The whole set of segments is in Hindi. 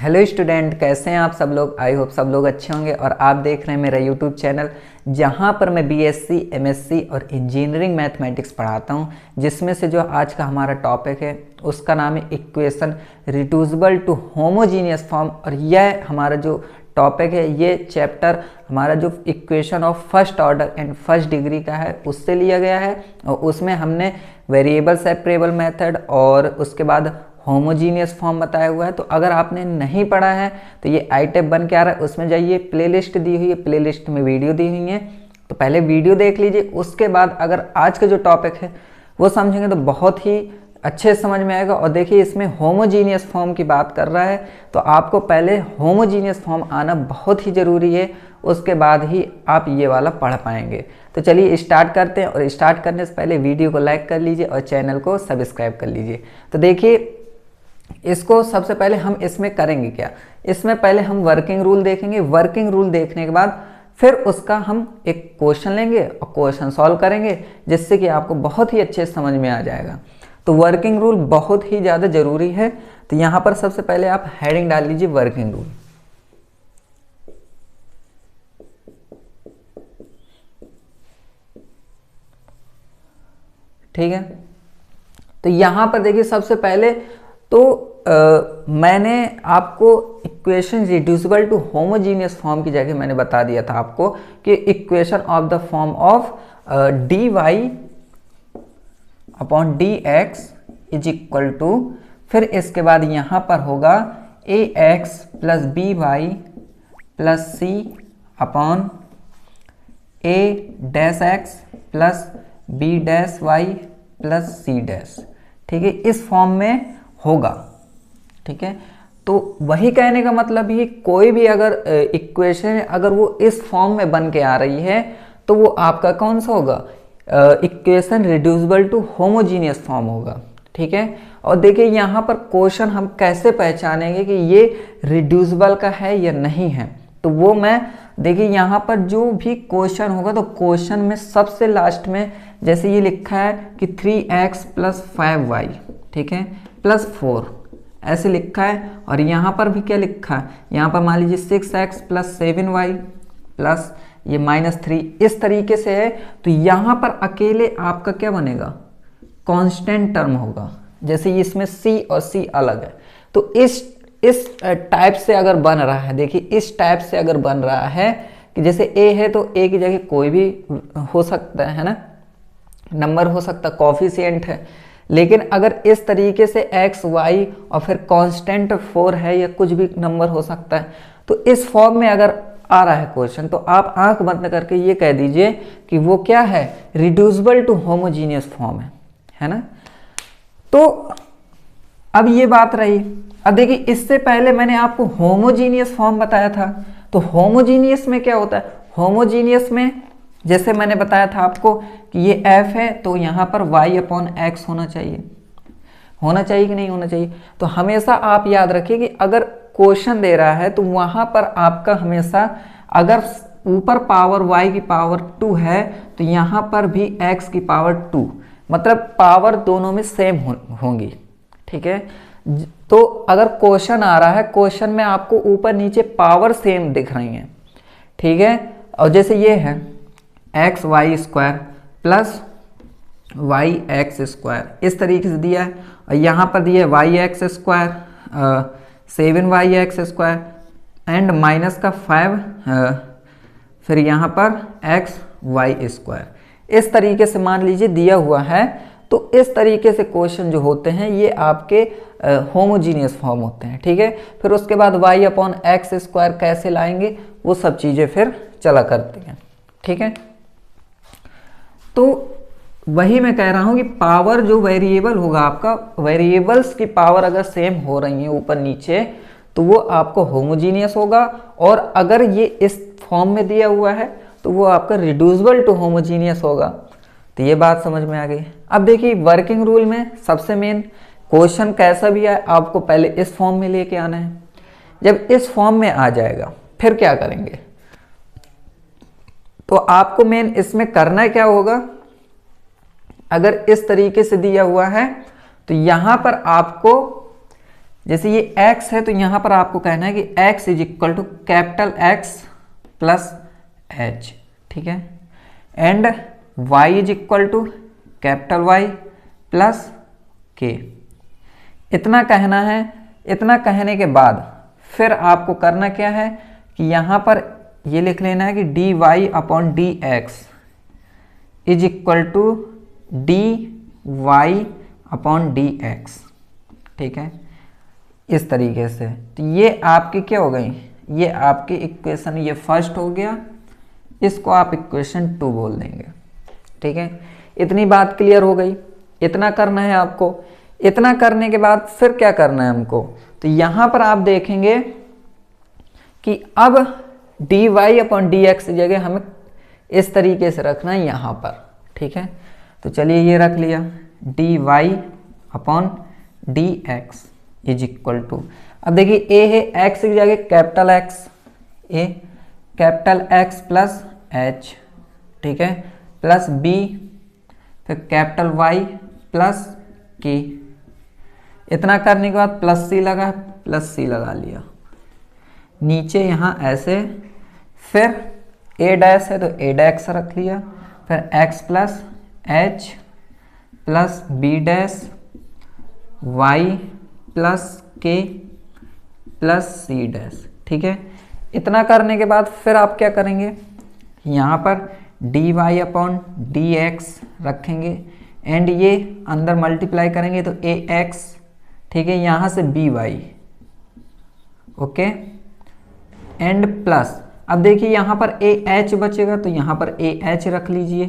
हेलो स्टूडेंट, कैसे हैं आप सब लोग। आई होप सब लोग अच्छे होंगे और आप देख रहे हैं मेरा यूट्यूब चैनल जहां पर मैं बीएससी, एमएससी और इंजीनियरिंग मैथमेटिक्स पढ़ाता हूं। जिसमें से जो आज का हमारा टॉपिक है उसका नाम है equation reducible to homogeneous form. और यह हमारा जो टॉपिक है, ये चैप्टर हमारा जो equation of first order and first degree का है उससे लिया गया है। और उसमें हमने वेरिएबल सेपरेबल मेथड और उसके बाद होमोजीनियस फॉर्म बताया हुआ है। तो अगर आपने नहीं पढ़ा है तो ये आई टेप बन के आ रहा है, उसमें जाइए, प्लेलिस्ट दी हुई है, प्लेलिस्ट में वीडियो दी हुई है, तो पहले वीडियो देख लीजिए। उसके बाद अगर आज का जो टॉपिक है वो समझेंगे तो बहुत ही अच्छे समझ में आएगा। और देखिए इसमें होमोजीनियस फॉर्म की बात कर रहा है, तो आपको पहले होमोजीनियस फॉर्म आना बहुत ही ज़रूरी है, उसके बाद ही आप ये वाला पढ़ पाएंगे। तो चलिए स्टार्ट करते हैं। और स्टार्ट करने से पहले वीडियो को लाइक कर लीजिए और चैनल को सब्सक्राइब कर लीजिए। तो देखिए इसको सबसे पहले हम इसमें करेंगे क्या, इसमें पहले हम वर्किंग रूल देखेंगे। वर्किंग रूल देखने के बाद फिर उसका हम एक क्वेश्चन लेंगे और क्वेश्चन सॉल्व करेंगे, जिससे कि आपको बहुत ही अच्छे समझ में आ जाएगा। तो वर्किंग रूल बहुत ही ज़्यादा ज़रूरी है। तो यहाँ पर सबसे पहले आप हेडिंग डाल लीजिए वर्किंग रूल। ठीक है, तो यहाँ पर देखिए सबसे पहले तो मैंने आपको equation reducible to homogeneous form की जगह मैंने बता दिया था आपको कि equation of the form of d Y upon D x is equal to, फिर इसके बाद यहाँ पर होगा a x plus B y plus c upon A dash x plus b dash y plus C dash. ठीक है, इस फॉर्म में होगा। ठीक है, तो वही कहने का मतलब ही कोई भी अगर इक्वेशन अगर वो इस फॉर्म में बन के आ रही है तो वो आपका कौन सा होगा, equation reducible to homogeneous form होगा। ठीक है, और देखिए यहाँ पर क्वेश्चन हम कैसे पहचानेंगे कि ये रिड्यूसिबल का है या नहीं है, तो वो मैं देखिए यहाँ पर जो भी क्वेश्चन होगा तो क्वेश्चन में सबसे लास्ट में जैसे ये लिखा है कि 3x प्लस 5y, ठीक है, प्लस 4 ऐसे लिखा है। और यहाँ पर भी क्या लिखा है, यहाँ पर मान लीजिए 6x प्लस 7y प्लस ये -3, इस तरीके से है। तो यहाँ पर अकेले आपका क्या बनेगा, कांस्टेंट टर्म होगा। जैसे इसमें c और c अलग है, तो इस टाइप से अगर बन रहा है, देखिए इस टाइप से अगर बन रहा है कि जैसे a है तो a की जगह कोई भी हो सकता है ना, नंबर हो सकता, कॉफिशिएंट है। लेकिन अगर इस तरीके से x, y और फिर कांस्टेंट 4 है या कुछ भी नंबर हो सकता है, तो इस फॉर्म में अगर आ रहा है क्वेश्चन तो आप आंख बंद करके ये कह दीजिए कि वो क्या है, रिड्यूसिबल टू होमोजीनियस फॉर्म है ना। तो अब ये बात रही। अब देखिए इससे पहले मैंने आपको होमोजीनियस फॉर्म बताया था, तो होमोजीनियस में क्या होता है, होमोजीनियस में जैसे मैंने बताया था आपको कि ये f है तो यहाँ पर y अपॉन एक्स होना चाहिए कि नहीं होना चाहिए। तो हमेशा आप याद रखिए कि अगर क्वेश्चन दे रहा है तो वहाँ पर आपका हमेशा अगर ऊपर पावर y की पावर 2 है तो यहाँ पर भी x की पावर 2, मतलब पावर दोनों में सेम होंगी। ठीक है, तो अगर क्वेश्चन आ रहा है, क्वेश्चन में आपको ऊपर नीचे पावर सेम दिख रही हैं। ठीक है, और जैसे ये है X Y square plus Y X square, इस तरीके से दिया है। और यहाँ पर दिया है Y X square 7y X square and minus का 5 फिर यहाँ पर एक्स वाई स्क्वायर, इस तरीके से मान लीजिए दिया हुआ है। तो इस तरीके से क्वेश्चन जो होते हैं ये आपके होमोजीनियस फॉर्म होते हैं। ठीक है, फिर उसके बाद y अपॉन एक्स स्क्वायर कैसे लाएंगे, वो सब चीज़ें फिर चला करती हैं। ठीक है, तो वही मैं कह रहा हूँ कि पावर जो वेरिएबल होगा आपका, वेरिएबल्स की पावर अगर सेम हो रही है ऊपर नीचे तो वो आपको होमोजीनियस होगा। और अगर ये इस फॉर्म में दिया हुआ है तो वो आपका रिड्यूसिबल टू होमोजीनियस होगा। तो ये बात समझ में आ गई। अब देखिए वर्किंग रूल में सबसे मेन क्वेश्चन कैसा भी आए आपको पहले इस फॉर्म में लेके आना है। जब इस फॉर्म में आ जाएगा फिर क्या करेंगे, तो आपको मेन इसमें करना क्या होगा, अगर इस तरीके से दिया हुआ है तो यहां पर आपको जैसे ये x है तो यहाँ पर आपको कहना है कि x is equal to capital X plus H, ठीक है, and y is equal to capital Y plus K। इतना कहना है। इतना कहने के बाद फिर आपको करना क्या है कि यहाँ पर ये लिख लेना है कि dy upon D x is equal to dy upon D x, ठीक है, इस तरीके से। तो ये आपकी क्या हो गई, ये आपकी इक्वेशन, ये फर्स्ट हो गया, इसको आप इक्वेशन 2 बोल देंगे, ठीक है। इतनी बात क्लियर हो गई। इतना करना है आपको। इतना करने के बाद फिर क्या करना है हमको, तो यहाँ पर आप देखेंगे कि अब dy अपॉन डी एक्स की जगह हमें इस तरीके से रखना है यहाँ पर, ठीक है। तो चलिए ये रख लिया, dy upon D x is equal to, अब देखिए a है x की जगह capital X, a capital X plus H, ठीक है, प्लस b फिर कैपिटल Y प्लस K। इतना करने के बाद प्लस C लगा लिया नीचे यहाँ ऐसे, फिर a डैश है तो a डैश रख लिया, फिर x plus H plus b dash y plus K plus C dash, ठीक है। इतना करने के बाद फिर आप क्या करेंगे, यहाँ पर dy अपॉन डी एक्स रखेंगे एंड ये अंदर मल्टीप्लाई करेंगे तो ax, ठीक है, यहाँ से by, ओके, एंड प्लस, अब देखिए यहाँ पर ah बचेगा तो यहाँ पर ah रख लीजिए,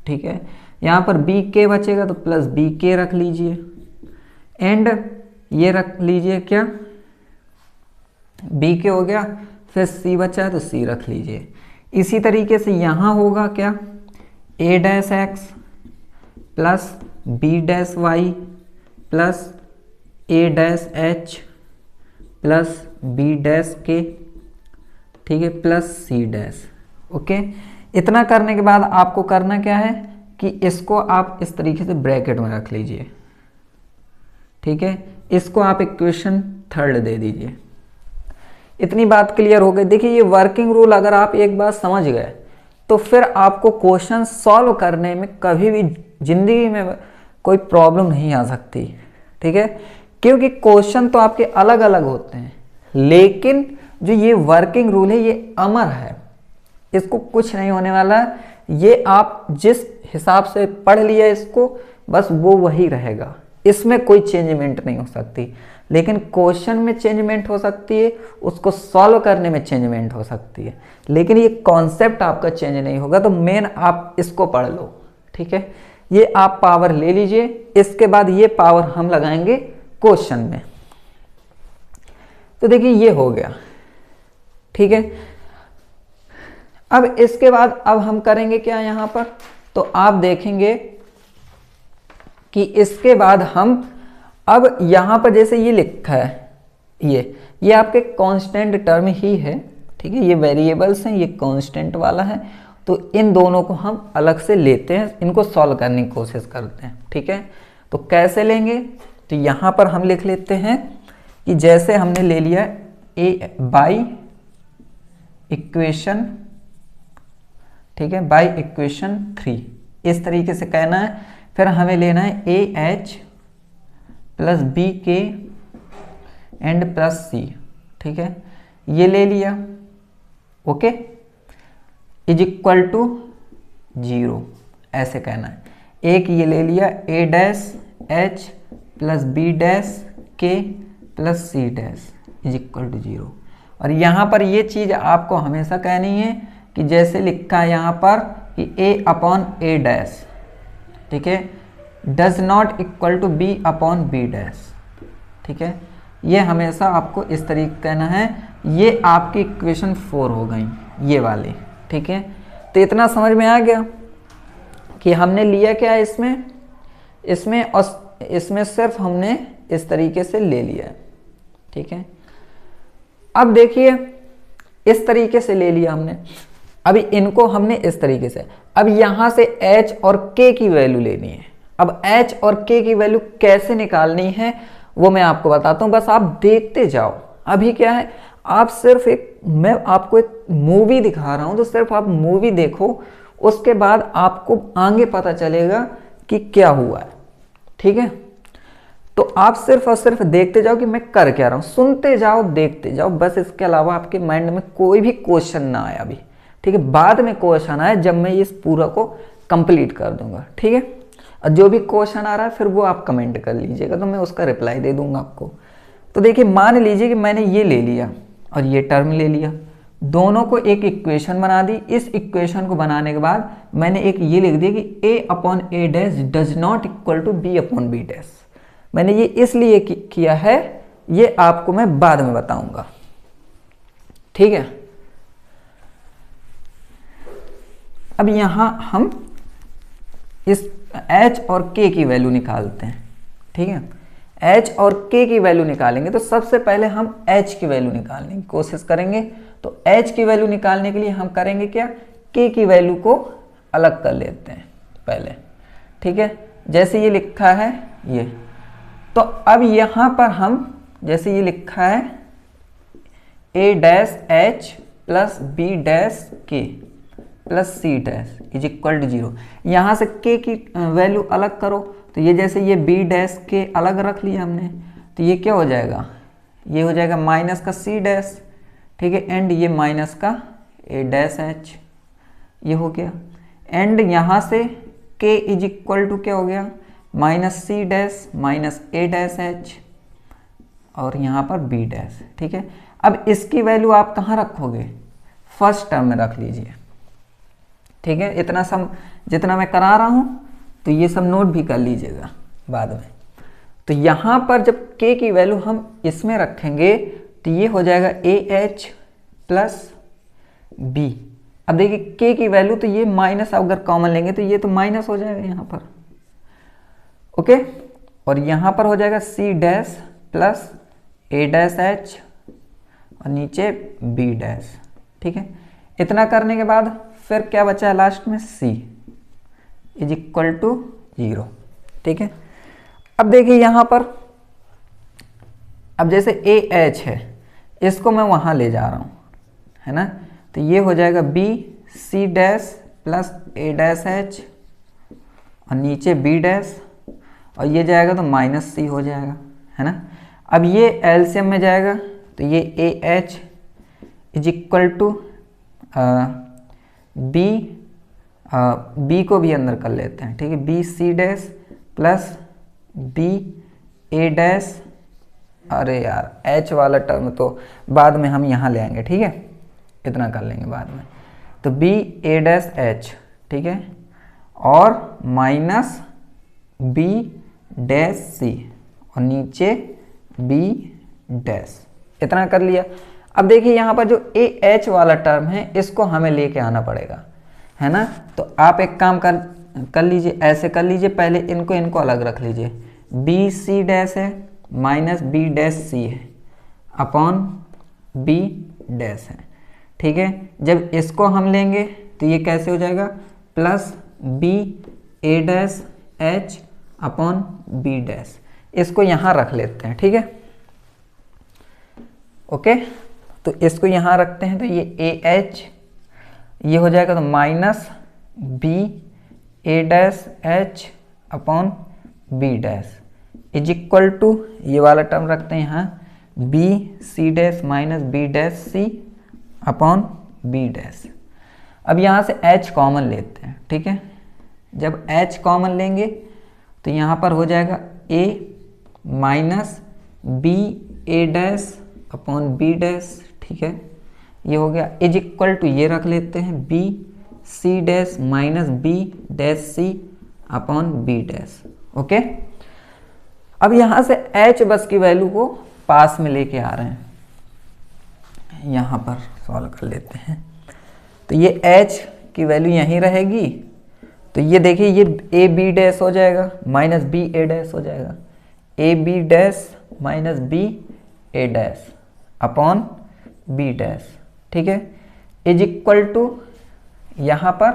ठीक है, यहाँ पर bk बचेगा तो प्लस bk रख लीजिए एंड ये रख लीजिए क्या, bk हो गया, फिर c बचा है तो c रख लीजिए। इसी तरीके से यहाँ होगा क्या, a dash x plus b dash y plus a dash h plus b dash k, ठीक है, प्लस c डैश, ओके। इतना करने के बाद आपको करना क्या है कि इसको आप इस तरीके से ब्रैकेट में रख लीजिए, ठीक है, इसको आप इक्वेशन 3 दे दीजिए। इतनी बात क्लियर हो गई। देखिए ये वर्किंग रूल अगर आप एक बार समझ गए तो फिर आपको क्वेश्चन सॉल्व करने में कभी भी जिंदगी में कोई प्रॉब्लम नहीं आ सकती, ठीक है, क्योंकि क्वेश्चन तो आपके अलग अलग होते हैं, लेकिन जो ये वर्किंग रूल है ये अमर है, इसको कुछ नहीं होने वाला। ये आप जिस हिसाब से पढ़ लिया इसको, बस वो वही रहेगा, इसमें कोई चेंजमेंट नहीं हो सकती। लेकिन क्वेश्चन में चेंजमेंट हो सकती है, उसको सॉल्व करने में चेंजमेंट हो सकती है, लेकिन ये कॉन्सेप्ट आपका चेंज नहीं होगा। तो मेन आप इसको पढ़ लो, ठीक है। ये आप पावर ले लीजिए, इसके बाद ये पावर हम लगाएंगे क्वेश्चन में। तो देखिए ये हो गया, ठीक है। अब इसके बाद अब हम करेंगे क्या यहाँ पर, तो आप देखेंगे कि इसके बाद हम अब यहाँ पर जैसे ये लिखा है, ये आपके कांस्टेंट टर्म ही है, ठीक है, ये वेरिएबल्स हैं, ये कांस्टेंट वाला है, तो इन दोनों को हम अलग से लेते हैं, इनको सॉल्व करने की कोशिश करते हैं, ठीक है। तो कैसे लेंगे, तो यहाँ पर हम लिख लेते हैं कि जैसे हमने ले लिया ए बाई इक्वेशन, ठीक है, बाई इक्वेशन 3, इस तरीके से कहना है। फिर हमें लेना है ए एच प्लस बी के एंड प्लस सी, ठीक है, ये ले लिया, ओके, इज इक्वल टू 0, ऐसे कहना है। एक ये ले लिया a dash h plus b dash k plus C dash is equal to 0। और यहाँ पर ये चीज़ आपको हमेशा कहनी है कि जैसे लिखा है यहाँ पर कि a अपॉन ए डैश, ठीक है, does not equal to B upon B dash, ठीक है, ये हमेशा आपको इस तरीके कहना है। ये आपकी इक्वेशन 4 हो गई, ये वाली, ठीक है। तो इतना समझ में आ गया कि हमने लिया क्या है इसमें और इसमें सिर्फ हमने इस तरीके से ले लिया है, ठीक है। अब देखिए इस तरीके से ले लिया हमने, अभी इनको हमने इस तरीके से, अब यहाँ से h और k की वैल्यू लेनी है। अब h और k की वैल्यू कैसे निकालनी है वो मैं आपको बताता हूँ, बस आप देखते जाओ। अभी क्या है, आप सिर्फ मैं आपको एक मूवी दिखा रहा हूँ, तो सिर्फ आप मूवी देखो, उसके बाद आपको आगे पता चलेगा कि क्या हुआ है। ठीक है, तो आप सिर्फ और सिर्फ देखते जाओ कि मैं कर क्या रहा हूँ, सुनते जाओ, देखते जाओ, बस इसके अलावा आपके माइंड में कोई भी क्वेश्चन ना आए अभी। ठीक है, बाद में क्वेश्चन आए जब मैं इस पूरा को कंप्लीट कर दूंगा। ठीक है, और जो भी क्वेश्चन आ रहा है फिर वो आप कमेंट कर लीजिएगा, तो मैं उसका रिप्लाई दे दूंगा आपको। तो देखिए, मान लीजिए कि मैंने ये ले लिया और ये टर्म ले लिया, दोनों को एक इक्वेशन बना दी। इस इक्वेशन को बनाने के बाद मैंने एक ये लिख दिया कि a upon A dash does not equal to b upon B dash. मैंने ये इसलिए किया है, ये आपको मैं बाद में बताऊंगा। ठीक है, अब यहां हम इस h और k की वैल्यू निकालते हैं। ठीक है, h और k की वैल्यू निकालेंगे, तो सबसे पहले हम h की वैल्यू निकालने की कोशिश करेंगे। तो h की वैल्यू निकालने के लिए हम करेंगे क्या, k की वैल्यू को अलग कर लेते हैं पहले। ठीक है, जैसे ये लिखा है ये, तो अब यहाँ पर हम जैसे ये लिखा है a dash h plus b dash k plus C dash is equal to 0। यहाँ से k की वैल्यू अलग करो, तो ये जैसे ये b डैश के अलग रख लिया हमने, तो ये क्या हो जाएगा, ये हो जाएगा माइनस का सी डैश। ठीक है, एंड ये माइनस का a डैश h, ये हो गया। एंड यहाँ से k इज इक्वल टू क्या हो गया, minus C dash minus a dash h और यहाँ पर b डैश। ठीक है, अब इसकी वैल्यू आप कहाँ रखोगे, फर्स्ट टर्म में रख लीजिए। ठीक है, इतना सब जितना मैं करा रहा हूँ तो ये सब नोट भी कर लीजिएगा बाद में। तो यहाँ पर जब k की वैल्यू हम इसमें रखेंगे तो ये हो जाएगा AH प्लस B। अब देखिए k की वैल्यू, तो ये माइनस अगर कॉमन लेंगे तो ये तो माइनस हो जाएगा यहाँ पर। ओके, और यहाँ पर हो जाएगा C dash plus A dash H और नीचे B डैश। ठीक है, इतना करने के बाद फिर क्या बचा है लास्ट में, C इज इक्वल टू 0। ठीक है, अब देखिए यहाँ पर, अब जैसे AH है, इसको मैं वहाँ ले जा रहा हूँ, है ना, तो ये हो जाएगा B C dash plus A dash H और नीचे B डैश, और ये जाएगा तो माइनस C हो जाएगा, है ना। अब ये एलसीएम में जाएगा, तो ये AH is equal to B को भी अंदर कर लेते हैं। ठीक है, B C dash plus B A dash, अरे यार H वाला टर्म तो बाद में हम यहाँ ले आएंगे। ठीक है, इतना कर लेंगे बाद में। तो B A डैश H, ठीक है, और माइनस B डैश C और नीचे B डैश, इतना कर लिया। अब देखिए यहाँ पर जो AH वाला टर्म है इसको हमें लेके आना पड़ेगा, है ना। तो आप एक काम कर लीजिए, ऐसे कर लीजिए, पहले इनको अलग रख लीजिए। B C डैश है माइनस B डैश C है अपॉन B डैश है। ठीक है, जब इसको हम लेंगे तो ये कैसे हो जाएगा, plus B A dash H upon B dash. इसको यहाँ रख लेते हैं। ठीक है, ओके, तो इसको यहाँ रखते हैं, तो ये AH ये हो जाएगा तो minus B A dash H upon B dash is equal to, ये वाला टर्म रखते हैं यहाँ, B C dash minus B dash C upon B dash. अब यहाँ से H कॉमन लेते हैं। ठीक है, जब H कॉमन लेंगे तो यहाँ पर हो जाएगा A minus B A dash upon B dash. ठीक है, ये हो गया, इज इक्वल टू ये रख लेते हैं B C dash minus B dash C upon B dash. Okay, अब यहाँ से H बस की वैल्यू को पास में लेके आ रहे हैं, यहाँ पर सॉल्व कर लेते हैं। तो ये H की वैल्यू यहीं रहेगी, तो ये देखिए ये A B डैश हो जाएगा माइनस B A डैश हो जाएगा, A B dash minus B A dash upon B dash. ठीक है, इज इक्वल टू यहाँ पर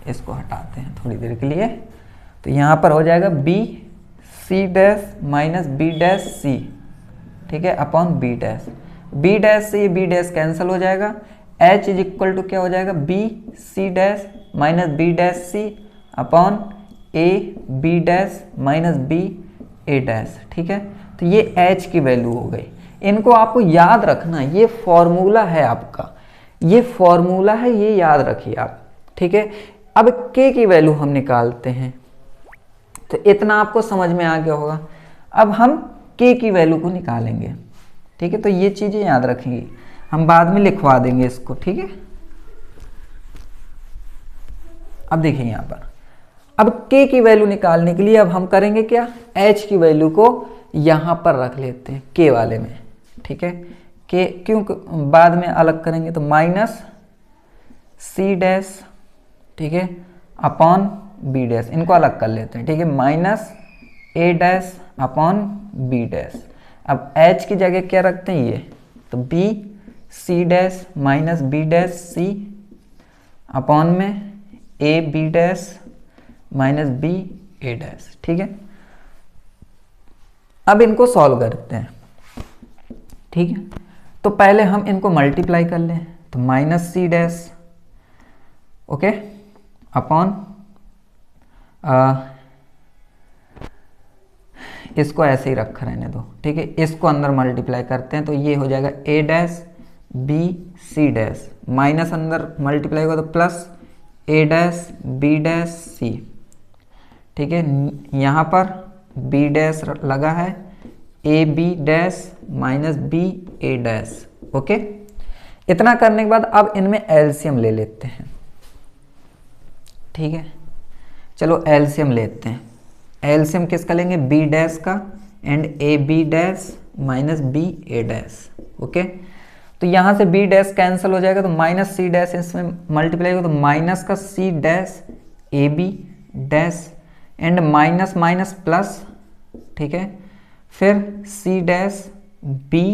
इसको हटाते हैं थोड़ी देर के लिए, तो यहाँ पर हो जाएगा B c dash minus B dash c, ठीक है, upon B dash. B dash से ये बी डैश कैंसिल हो जाएगा, एच इज इक्वल टू क्या हो जाएगा, B C dash minus B dash C upon A B dash minus B A dash, ठीक है। तो ये एच की वैल्यू हो गई। इनको आपको याद रखना, ये फॉर्मूला है आपका, ये फॉर्मूला है, ये याद रखिए आप, ठीक है। अब के की वैल्यू हम निकालते हैं, तो इतना आपको समझ में आ गया होगा। अब हम के की वैल्यू को निकालेंगे, ठीक है। तो ये चीजें याद रखेंगे, हम बाद में लिखवा देंगे इसको, ठीक है। अब देखिए यहां पर, अब के की वैल्यू निकालने के लिए अब हम करेंगे क्या, एच की वैल्यू को यहां पर रख लेते हैं के वाले में, ठीक है। के क्यों बाद में अलग करेंगे, तो माइनस सी डैश, ठीक है, अपॉन बी डैश, इनको अलग कर लेते हैं, ठीक है। Minus a dash upon B dash. अब एच की जगह क्या रखते हैं, ये तो बी सी डैश माइनस बी डैश सी अपॉन में a B dash minus B A dash, ठीक है। अब इनको सॉल्व करते हैं, ठीक है। तो पहले हम इनको मल्टीप्लाई कर लें, तो माइनस सी डैश, ओके, अपॉन इसको ऐसे ही रखा रहने दो, ठीक है। इसको अंदर मल्टीप्लाई करते हैं, तो ये हो जाएगा ए डैश बी सी डैश, माइनस अंदर मल्टीप्लाई होगा तो plus a dash b dash c, ठीक है। यहाँ पर बी डैश लगा है, a B dash minus B A dash, okay. इतना करने के बाद अब इनमें एलसीएम ले लेते हैं, ठीक है। चलो एलसीएम लेते हैं। एलसीएम किसका लेंगे, बी डैश का and A B dash minus B A dash, okay. तो यहाँ से बी डैश कैंसिल हो जाएगा, तो माइनस सी डैश इसमें मल्टीप्लाई होगा, तो माइनस का C dash A B dash and minus minus plus, ठीक है, फिर सी डैश बी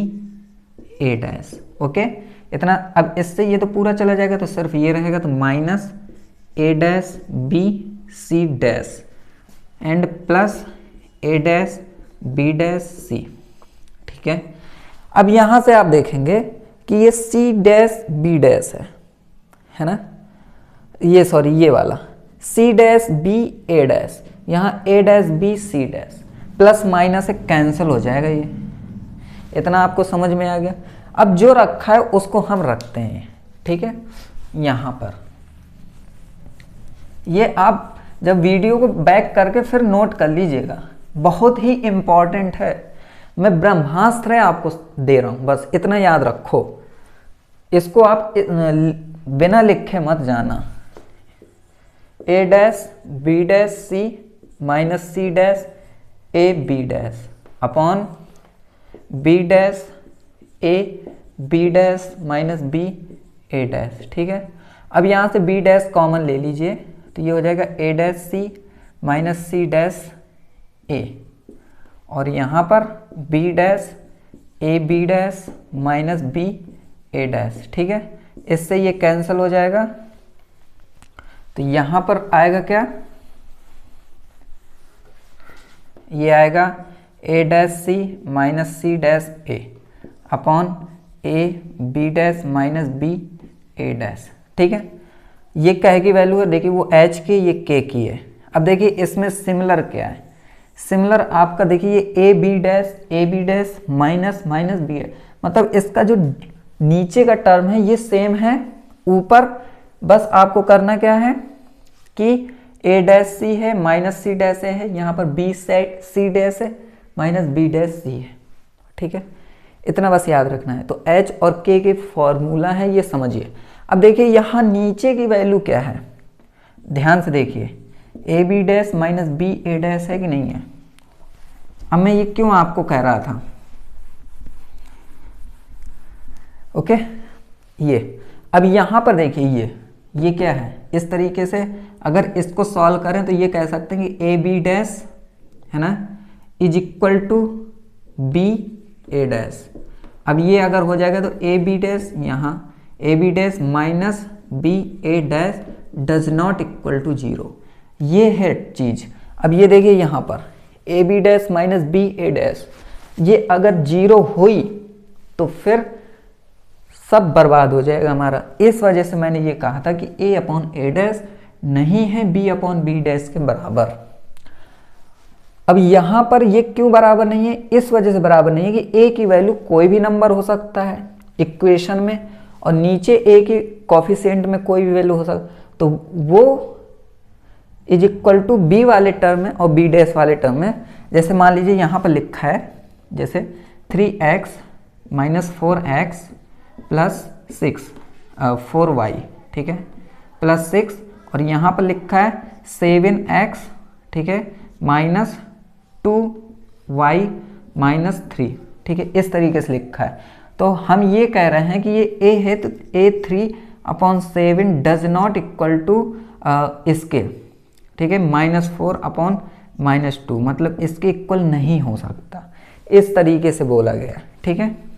ए डैश, ओके। इतना, अब इससे ये तो पूरा चला जाएगा, तो सिर्फ ये रहेगा, तो minus a dash b C dash and plus a dash b dash c, ठीक है। अब यहां से आप देखेंगे कि ये सी डैश बी डैश है ना, ये सॉरी ये वाला सी डैश बी ए डैश, यहाँ a dash b C dash, plus minus से कैंसिल हो जाएगा ये। इतना आपको समझ में आ गया। अब जो रखा है उसको हम रखते हैं, ठीक है, यहाँ पर। ये आप जब वीडियो को बैक करके फिर नोट कर लीजिएगा, बहुत ही इंपॉर्टेंट है। मैं ब्रह्मास्त्र आपको दे रहा हूं, बस इतना याद रखो। इसको आप बिना लिखे मत जाना। A dash b dash C minus C dash A B dash upon B dash A B dash minus B A dash, ठीक है। अब यहाँ से बी डैश कॉमन ले लीजिए, तो ये हो जाएगा ए dash C minus C dash A, और यहाँ पर B dash A B dash minus B A dash, ठीक है। इससे ये कैंसिल हो जाएगा, तो यहाँ पर आएगा क्या, ये आएगा a dash C minus C dash a upon A B dash minus B A dash, ठीक है। ये कहे की वैल्यू है, देखिए वो एच की, ये के की है। अब देखिए इसमें सिमिलर क्या है, सिमिलर आपका देखिए ये A B dash minus minus B है, मतलब इसका जो नीचे का टर्म है ये सेम है ऊपर। बस आपको करना क्या है कि ए डैश सी है माइनस सी डैश ए है, यहाँ पर बी सी डैश है माइनस बी डैश सी है, ठीक है। इतना बस याद रखना है। तो एच और के की फॉर्मूला है, ये समझिए। अब देखिए यहाँ नीचे की वैल्यू क्या है, ध्यान से देखिए, A B dash minus B A dash है कि नहीं है। अब मैं ये क्यों आपको कह रहा था, ओके। ये अब यहाँ पर देखिए ये क्या है, इस तरीके से अगर इसको सॉल्व करें तो ये कह सकते हैं कि ए बी डैश है ना is equal to B A dash. अब ये अगर हो जाएगा तो ए बी डैश, यहाँ A B dash minus B A dash does not equal to 0, ये है चीज। अब ये देखिए यहाँ पर A B dash minus B A dash, ये अगर 0 हुई तो फिर सब बर्बाद हो जाएगा हमारा। इस वजह से मैंने ये कहा था कि a अपॉन ए डैश नहीं है b अपॉन बी डैश के बराबर। अब यहां पर ये क्यों बराबर नहीं है? इस वजह से बराबर नहीं है कि a की वैल्यू कोई भी नंबर हो सकता है इक्वेशन में, और नीचे a की कॉफिशिएंट में कोई भी वैल्यू हो सकता, तो वो इज इक्वल टू b वाले टर्म में और b डैश वाले टर्म में। जैसे मान लीजिए यहाँ पर लिखा है जैसे 3x minus 4x plus 6 4y, ठीक है, प्लस 6, और यहाँ पर लिखा है 7x, ठीक है, माइनस 2y माइनस 3, ठीक है, इस तरीके से लिखा है। तो हम ये कह रहे हैं कि ये a है, तो a3/7 does not equal to इसके, ठीक है, -4/-2, मतलब इसके इक्वल नहीं हो सकता, इस तरीके से बोला गया, ठीक है।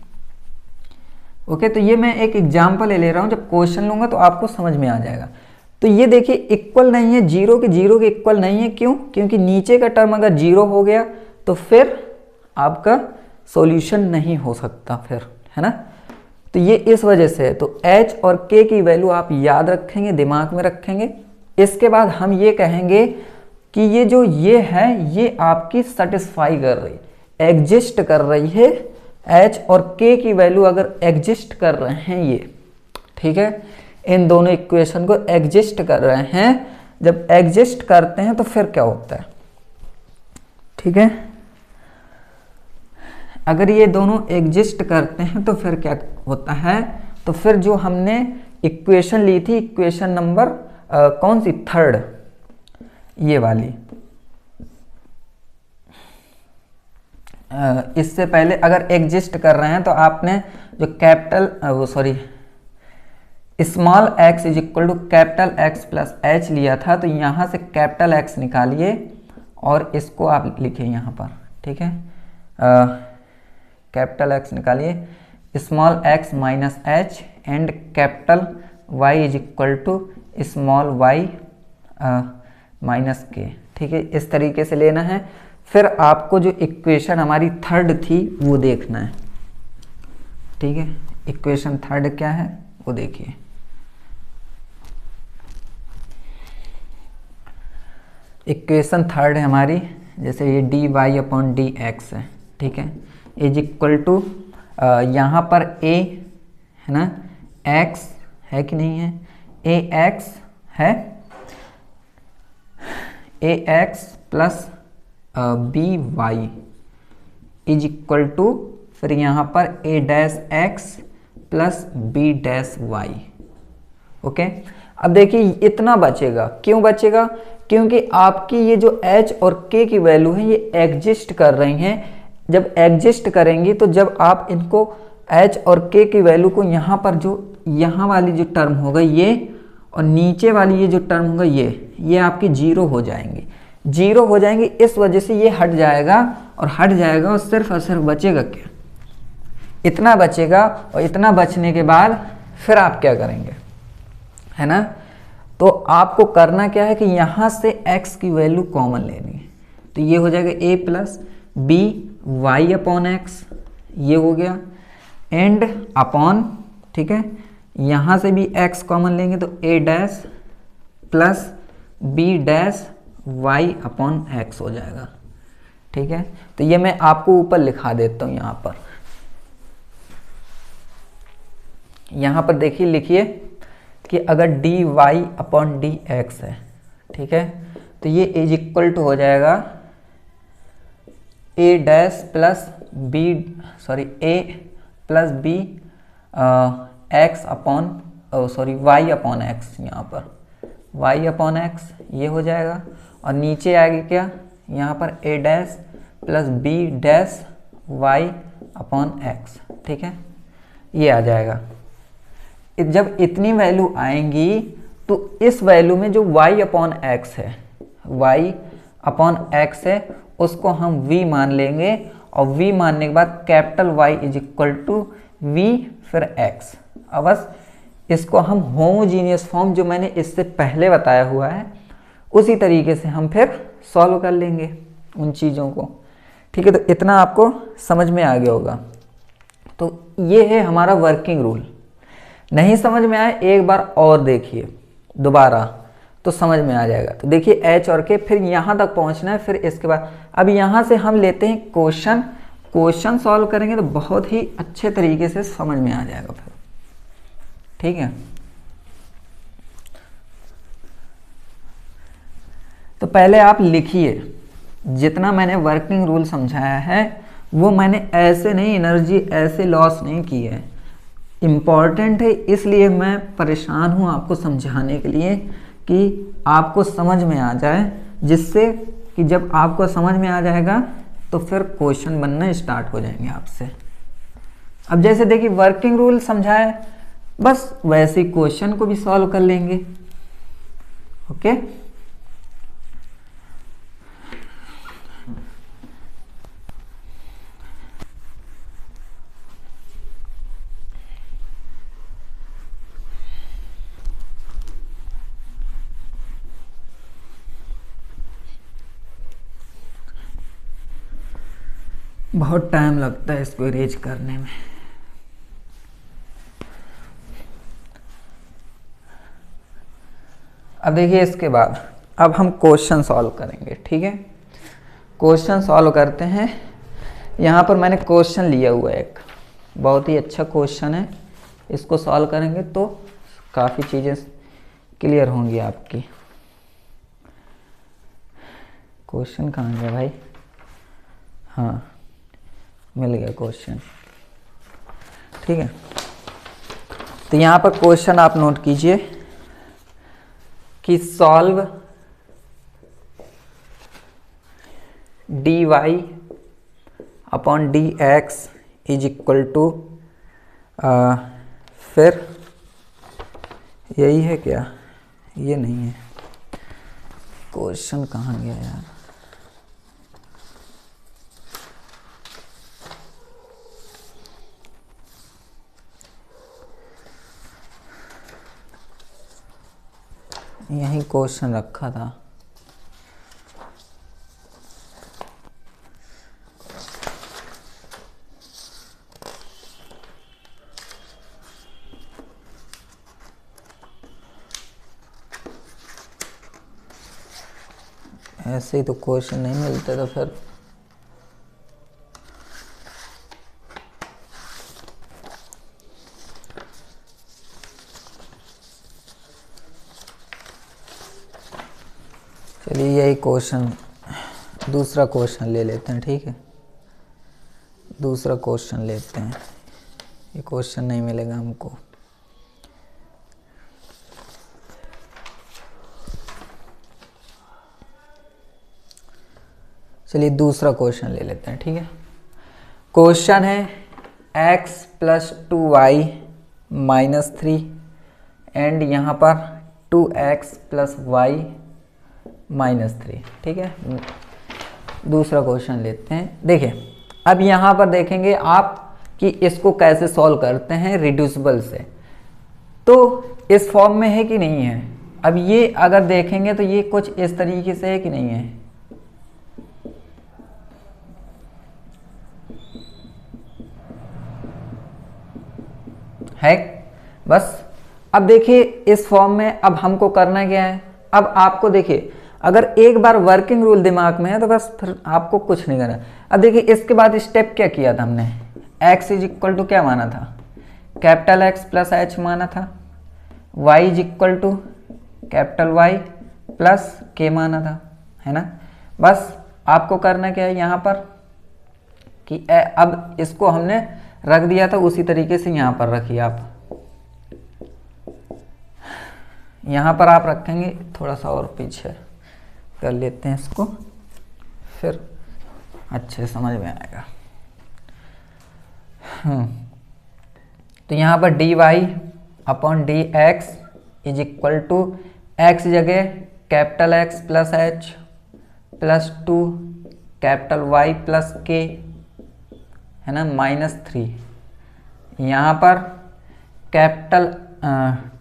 ओके, तो ये मैं एक एग्जाम्पल ले रहा हूँ, जब क्वेश्चन लूंगा तो आपको समझ में आ जाएगा। तो ये देखिए इक्वल नहीं है, 0 के इक्वल नहीं है, क्यों? क्योंकि नीचे का टर्म अगर 0 हो गया तो फिर आपका सॉल्यूशन नहीं हो सकता फिर, है ना। तो ये इस वजह से है। तो h और k की वैल्यू आप याद रखेंगे, दिमाग में रखेंगे। इसके बाद हम ये कहेंगे कि ये जो ये है ये आपकी सेटिस्फाई कर रही, एग्जिस्ट कर रही है। h और k की वैल्यू अगर एग्जिस्ट कर रहे हैं ये, ठीक है, इन दोनों इक्वेशन को एग्जिस्ट कर रहे हैं, जब एग्जिस्ट करते हैं तो फिर क्या होता है, ठीक है, अगर ये दोनों एग्जिस्ट करते हैं तो फिर क्या होता है, तो फिर जो हमने इक्वेशन ली थी, इक्वेशन नंबर कौन सी, 3rd, ये वाली, इससे पहले अगर एग्जिस्ट कर रहे हैं तो आपने जो small x is equal to capital X plus h लिया था, तो यहाँ से कैपिटल X निकालिए और इसको आप लिखिए यहाँ पर, ठीक है, कैपिटल X निकालिए, small x minus h and capital Y is equal to small y minus k, ठीक है, इस तरीके से लेना है। फिर आपको जो इक्वेशन हमारी 3rd थी वो देखना है, ठीक है, इक्वेशन 3rd क्या है वो देखिए। इक्वेशन 3rd है हमारी, जैसे ये dy/dx है, ठीक है, इज इक्वल टू यहाँ पर a है ना, x है कि नहीं है, ax है, ax plus by is equal to, फिर यहाँ पर a dash x plus b dash y। Okay, अब देखिए इतना बचेगा, क्यों बचेगा, क्योंकि आपकी ये जो h और k की वैल्यू है ये एग्जिस्ट कर रही हैं। जब एग्जिस्ट करेंगी तो जब आप इनको h और k की वैल्यू को यहाँ पर जो यहाँ वाली जो टर्म होगा ये, और नीचे वाली ये जो टर्म होगा ये आपकी 0 हो जाएंगी, 0 हो जाएंगी। इस वजह से ये हट जाएगा और सिर्फ और सिर्फ बचेगा क्या, इतना बचेगा। और इतना बचने के बाद फिर आप क्या करेंगे, है ना, तो आपको करना क्या है कि यहाँ से x की वैल्यू कॉमन लेनी है, तो ये हो जाएगा a plus B Y upon X, ये हो गया, एंड अपॉन, ठीक है, यहाँ से भी x कॉमन लेंगे तो a dash plus b dash y upon x हो जाएगा, ठीक है। तो ये मैं आपको ऊपर लिखा देता हूँ, यहाँ पर देखिए, लिखिए कि अगर dy अपॉन dx है, ठीक है, तो ये इज इक्वल टू हो जाएगा a dash plus a plus b x upon y upon x, यहाँ पर y अपॉन x ये हो जाएगा, और नीचे आएगा क्या, यहाँ पर a dash plus b dash y upon x, ठीक है, ये आ जाएगा। जब इतनी वैल्यू आएंगी तो इस वैल्यू में जो y अपॉन एक्स है, y अपॉन एक्स है, उसको हम v मान लेंगे, और v मानने के बाद capital Y is equal to v फिर x। अब बस इसको हम होमोजीनियस फॉर्म जो मैंने इससे पहले बताया हुआ है उसी तरीके से हम फिर सॉल्व कर लेंगे, उन चीज़ों को। ठीक है, तो इतना आपको समझ में आ गया होगा। तो ये है हमारा वर्किंग रूल। नहीं समझ में आए एक बार और देखिए दोबारा तो समझ में आ जाएगा। तो देखिए एच और के, फिर यहाँ तक पहुँचना है, फिर इसके बाद अब यहाँ से हम लेते हैं क्वेश्चन सॉल्व करेंगे तो बहुत ही अच्छे तरीके से समझ में आ जाएगा फिर। ठीक है, तो पहले आप लिखिए, जितना मैंने वर्किंग रूल समझाया है वो मैंने ऐसे नहीं, एनर्जी ऐसे लॉस नहीं की है, इम्पॉर्टेंट है, इसलिए मैं परेशान हूँ आपको समझाने के लिए कि आपको समझ में आ जाए, जिससे कि जब आपको समझ में आ जाएगा तो फिर क्वेश्चन बनना स्टार्ट हो जाएंगे आपसे। अब जैसे देखिए वर्किंग रूल समझाया, बस वैसे ही क्वेश्चन को भी सॉल्व कर लेंगे। ओके, बहुत टाइम लगता है इसको इरेज करने में। अब देखिए इसके बाद अब हम क्वेश्चन सॉल्व करेंगे। ठीक है, क्वेश्चन सॉल्व करते हैं। यहाँ पर मैंने क्वेश्चन लिया हुआ है, एक बहुत ही अच्छा क्वेश्चन है, इसको सॉल्व करेंगे तो काफ़ी चीज़ें क्लियर होंगी आपकी। क्वेश्चन कहाँ गया भाई? हाँ, मिल गया क्वेश्चन। ठीक है, तो यहाँ पर क्वेश्चन आप नोट कीजिए कि solve dy upon dx is equal to, फिर यही है क्या? ये नहीं है, क्वेश्चन कहाँ गया यार? यही क्वेश्चन रखा था। ऐसे ही तो क्वेश्चन नहीं मिलते तो फिर चलिए यही क्वेश्चन, दूसरा क्वेश्चन ले लेते हैं। ठीक है, दूसरा क्वेश्चन लेते हैं, ये क्वेश्चन नहीं मिलेगा हमको। चलिए दूसरा क्वेश्चन ले लेते हैं। ठीक है, क्वेश्चन है x plus 2y minus 3 and यहाँ पर 2x प्लस वाई माइनस 3। ठीक है, दूसरा क्वेश्चन लेते हैं। देखिए अब यहाँ पर देखेंगे आप कि इसको कैसे सॉल्व करते हैं रिड्यूसिबल से, तो इस फॉर्म में है कि नहीं है। अब ये अगर देखेंगे तो ये कुछ इस तरीके से है कि नहीं है, है बस। अब देखिए इस फॉर्म में अब हमको करना क्या है, अब आपको देखिए अगर एक बार वर्किंग रूल दिमाग में है तो बस फिर आपको कुछ नहीं करना। अब देखिए इसके बाद स्टेप क्या किया था हमने, x इज इक्वल टू क्या माना था, कैपिटल X प्लस एच माना था, y is equal to capital Y plus K माना था, है ना। बस आपको करना क्या है यहाँ पर कि अब इसको हमने रख दिया था उसी तरीके से यहाँ पर रखिए आप, यहाँ पर आप रखेंगे, थोड़ा सा और पीछे कर लेते हैं इसको, फिर अच्छे समझ में आएगा। तो यहाँ पर dy upon dx is equal to x जगह capital X plus H plus 2 capital Y plus K, है ना, माइनस 3। यहाँ पर कैपिटल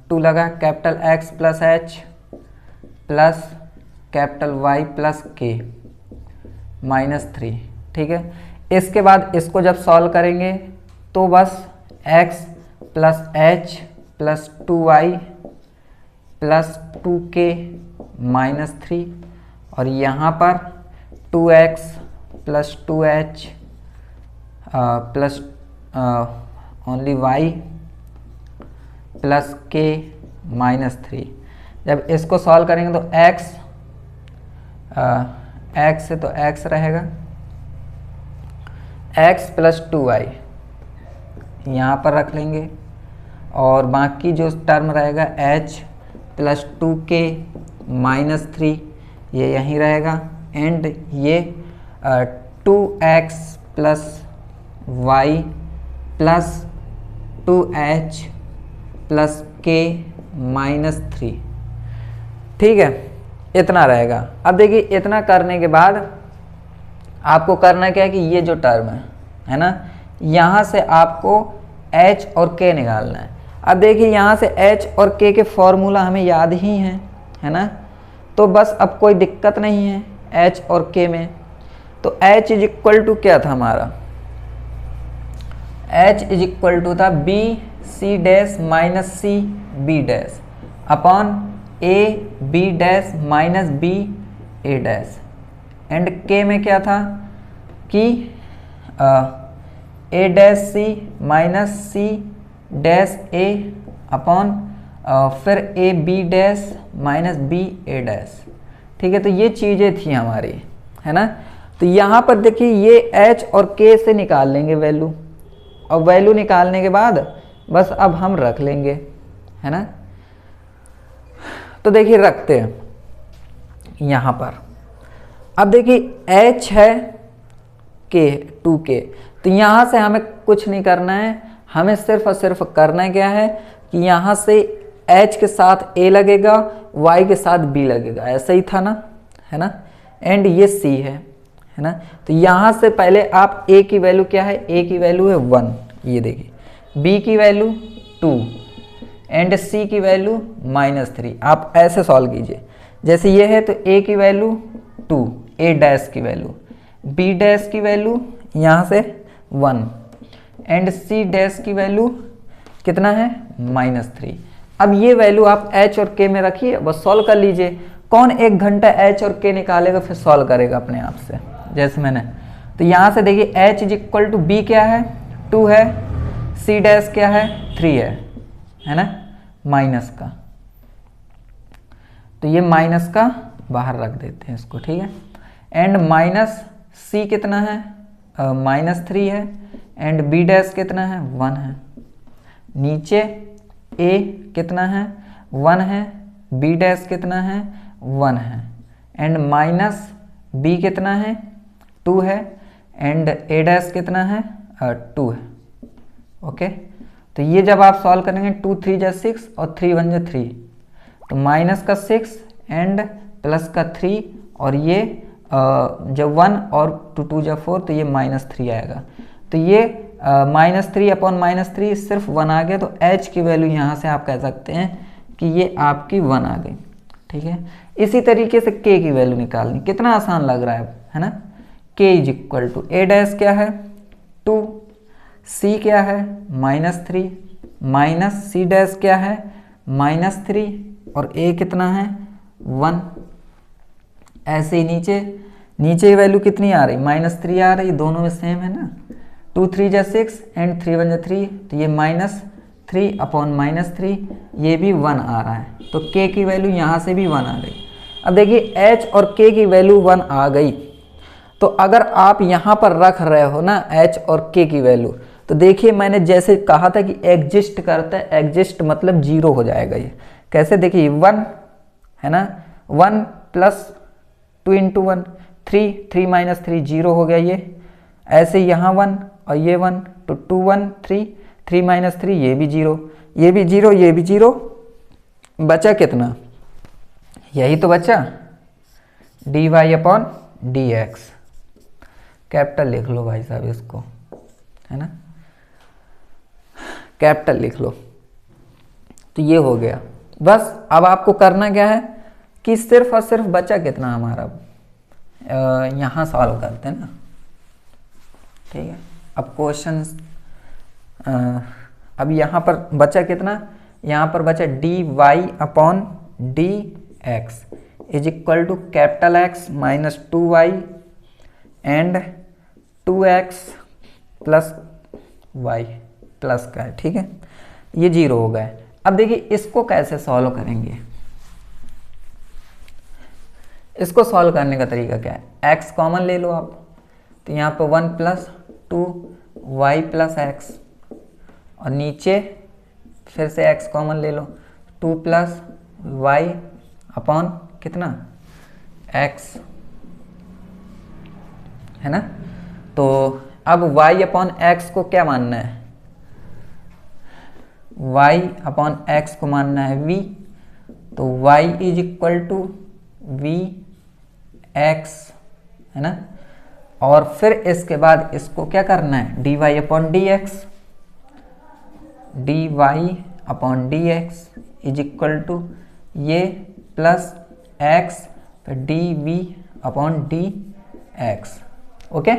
2 लगा, capital X plus H plus capital Y plus के, -3, ठीक है। इसके बाद इसको जब सॉल्व करेंगे तो बस x plus H plus 2y plus 2k -3 और यहाँ पर 2x plus 2h plus only y plus k -3। जब इसको सॉल्व करेंगे तो x से तो x रहेगा, x प्लस 2y यहाँ पर रख लेंगे और बाकी जो टर्म रहेगा h प्लस 2k -3 ये यहीं रहेगा एंड ये 2x plus y plus 2h plus k -3, ठीक है, इतना रहेगा। अब देखिए इतना करने के बाद आपको करना क्या है कि ये जो टर्म है ना, यहाँ से आपको h और k निकालना है। अब देखिए यहाँ से h और k के फॉर्मूला हमें याद ही हैं, है ना, तो बस अब कोई दिक्कत नहीं है h और k में। तो h इज इक्वल टू क्या था हमारा, h इज इक्वल टू था b c dash minus c b dash upon a b dash minus b a dash and k में क्या था कि a dash c minus c dash a upon फिर a b dash minus b a dash, ठीक है। तो ये चीज़ें थी हमारी, है ना। तो यहाँ पर देखिए ये h और k से निकाल लेंगे वैल्यू, और वैल्यू निकालने के बाद बस अब हम रख लेंगे, है ना। तो देखिए रखते हैं यहाँ पर। अब देखिए h है k 2k, तो यहाँ से हमें कुछ नहीं करना है, हमें सिर्फ और सिर्फ करना क्या है कि यहाँ से h के साथ a लगेगा, y के साथ b लगेगा, ऐसा ही था ना, है ना। एंड ये c है ना। तो यहाँ से पहले आप a की वैल्यू क्या है, a की वैल्यू है 1, ये देखिए, b की वैल्यू 2 एंड c की वैल्यू -3। आप ऐसे सॉल्व कीजिए, जैसे ये है तो a की वैल्यू 2, a डैश की वैल्यू, b डैश की वैल्यू यहाँ से 1 एंड c डैश की वैल्यू कितना है -3। अब ये वैल्यू आप h और k में रखिए, बस सॉल्व कर लीजिए। कौन 1 घंटा h और k निकालेगा फिर सॉल्व करेगा अपने आप से, जैसे मैंने। तो यहाँ से देखिए h is equal to b क्या है 2 है, c डैश क्या है 3 है ना, माइनस का। तो ये माइनस का बाहर रख देते हैं इसको, ठीक है। एंड माइनस c कितना है -3 है एंड b डैश कितना है 1 है, नीचे a कितना है 1 है, b डैश कितना है 1 है एंड माइनस b कितना है 2 है एंड a डैश कितना है 2 है, ओके। तो ये जब आप सॉल्व करेंगे 2 3 जा 6 और 3 1 जा 3, तो माइनस का 6 एंड प्लस का 3 और ये जब 1 और 2 2 जा 4 तो ये -3 आएगा। तो ये -3 अपॉन -3 सिर्फ 1 आ गया, तो h की वैल्यू यहाँ से आप कह सकते हैं कि ये आपकी 1 आ गई, ठीक है। इसी तरीके से k की वैल्यू निकालनी, कितना आसान लग रहा है ना। k is equal to a dash क्या है 2, c क्या है -3 माइनस c डैश क्या है -3 और a कितना है 1। ऐसे ही नीचे वैल्यू कितनी आ रही -3 आ रही, दोनों में सेम है ना। 2 3 जा 6 एंड 3 1 जा 3, तो ये -3 अपॉन -3 ये भी 1 आ रहा है। तो k की वैल्यू यहाँ से भी 1 आ गई। अब देखिए h और k की वैल्यू 1 आ गई, तो अगर आप यहाँ पर रख रहे हो ना h और k की वैल्यू, तो देखिए मैंने जैसे कहा था कि एग्जिस्ट करता है, एग्जिस्ट मतलब 0 हो जाएगा। ये कैसे, देखिए 1 है ना, 1 प्लस 2 इंटू 1 3, 3 माइनस 3 0 हो गया ये। ऐसे यहाँ 1 और ये 1, तो 2 1 3, 3 माइनस 3 ये भी 0, ये भी 0, ये भी 0, बचा कितना, यही तो बचा dy अपॉन dx। कैपिटल लिख लो भाई साहब इसको, है ना, कैपिटल लिख लो। तो ये हो गया। बस अब आपको करना क्या है कि सिर्फ और सिर्फ बचा कितना हमारा यहाँ सॉल्व करते हैं ना, ठीक है। अब क्वेश्चन अब यहाँ पर बचा कितना, यहाँ पर बचा D Y upon D x is equal to capital X minus 2y and 2x plus Y plus का है, ठीक है। ये 0 हो गया है। अब देखिए इसको कैसे सॉल्व करेंगे। इसको सॉल्व करने का तरीका क्या है, x कॉमन ले लो आप, तो यहाँ पर 1 प्लस 2y प्लस एक्स, और नीचे फिर से x कॉमन ले लो, 2 प्लस वाई अपॉन कितना x, है ना। तो अब y अपॉन x को क्या मानना है, y अपॉन x को मानना है v, तो y is equal to v x, है ना। और फिर इसके बाद इसको क्या करना है, dy upon D X, D Y upon D x is equal to ये प्लस एक्स फिर D V upon D X, okay.